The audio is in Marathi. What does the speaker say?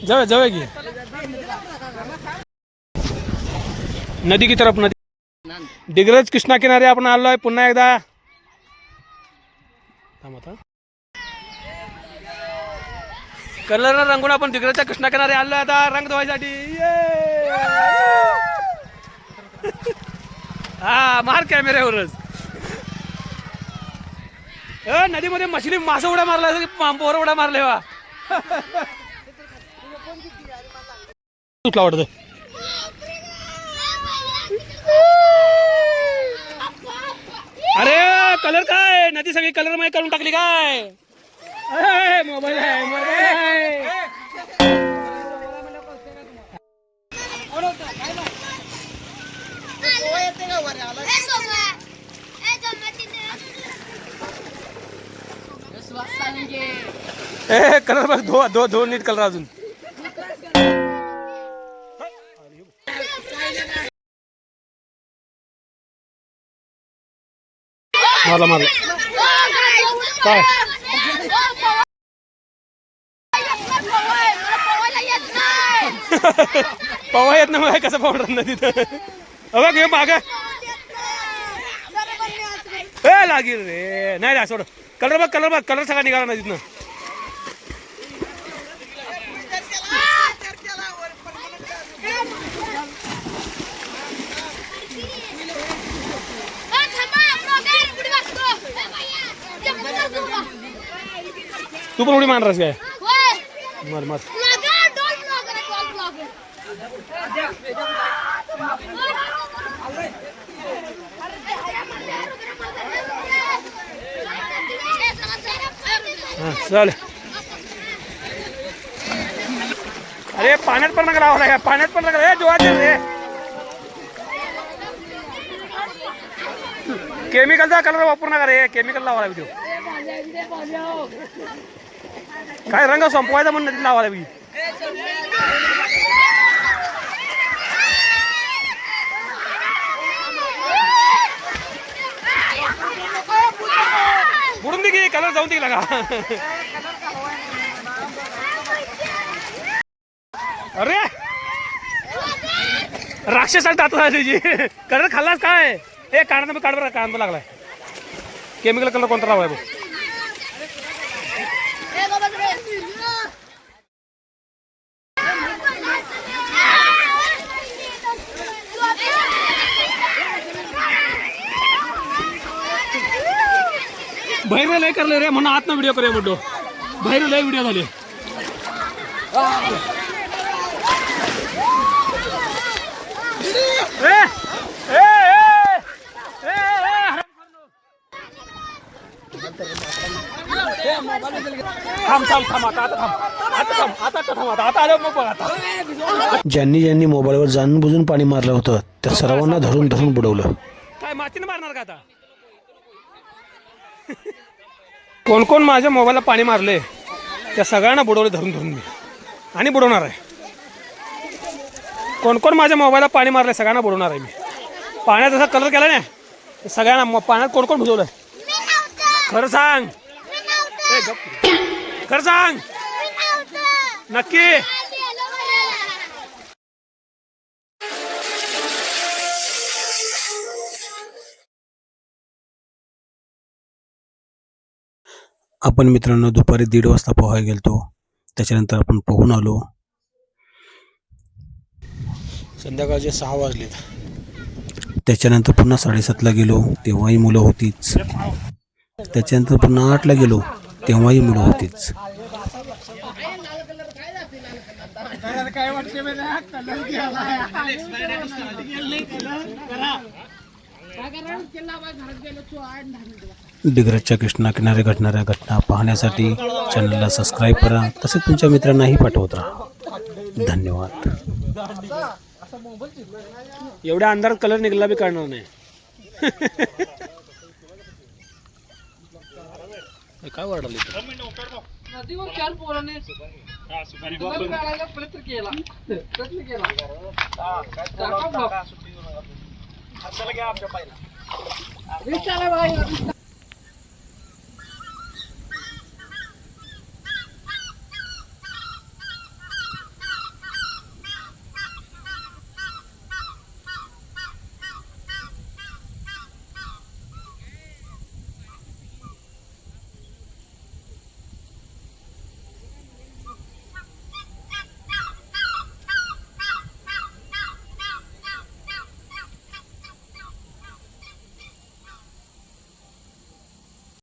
जाऊया जाऊया की नदी की तरफ नदी डिग्रज कृष्णा किनारे आपण आलोय पुन्हा एकदा कलर रंगून आपण डिग्रजच्या कृष्णा किनारे आलोय आता रंग धुवायसाठी हा मार कॅमेऱ्यावरच नदीमध्ये मछली मासा उड्या मारला पोर उड्या मारले वा तुला वाटत अरे कलर काय नदी सगळी कलर मध्ये करून टाकली काय मोबाईल आहे मोबाईल आहे कलर बघ धो नीट कलर अजून मारला मारला काय पवा येत नाही कसं पावडर ना तिथं बघ हे माग लागेल रे नाही रे सोड कलर बघ कलर सगळा निघाला ना तिथनं तू पण उडी मारलास काय मार मार चालेल अरे पाण्यात पण नका लावा पाण्यात पण नका जोरात रे केमिकलचा कलर वापरू नका रे केमिकल लावा लागेल काय रंग संपवायचा म्हणून नदी लावा लागेल बुडून दे की कलर जाऊन दे लागा अरे राक्षस तुझी कलर खाल्लास काय हे काढा काढ बरं कांदा लागलाय केमिकल कलर कोणता लावाय बघ बाहेर लय करले रे म्हणून आतनं व्हिडिओ करूया म्हणतो बाहेर लय व्हिडिओ झाले ज्यांनी ज्यांनी मोबाईलवर जाणून बुजून पाणी मारलं होतं त्या सर्वांना धरून धरून बुडवलं काय मातीने मारणार का आता कोण कोण माझ्या मोबाईलला पाणी मारले त्या सगळ्यांना बुडवले धरून धरून मी आणि बुडवणार आहे कोण कोण माझ्या मोबाईलला पाणी मारले सगळ्यांना बुडवणार आहे मी पाण्यात जसा कलर केला ना सगळ्यांना पाण्यात कोण कोण बुजवलं खरं सांग खरं सांग नक्की आपण मित्रांनो दुपारी 1:30 वाजता पोहायला गेलतो त्याच्यानंतर आपण पोहून आलो संध्याकाळचे 6 वाजलेत त्याच्यानंतर पुन्हा 7:30 ला गेलो तेव्हाही मुलं होतीच त्याच्यानंतर पुन्हा 8 ला गेलो तेव्हाही मुलं होतीच डिग्रजच्या कृष्णा किनारे घडणाऱ्या घटना पाहण्यासाठी चॅनलला सबस्क्राईब करा तसेच तुमच्या मित्रांनाही पाठवत राहा धन्यवाद एवढ्या अंधारात कलर निघाला बी कळणार नाही काय वाढलं नदीवर 4 पोराने प्रयत्न केला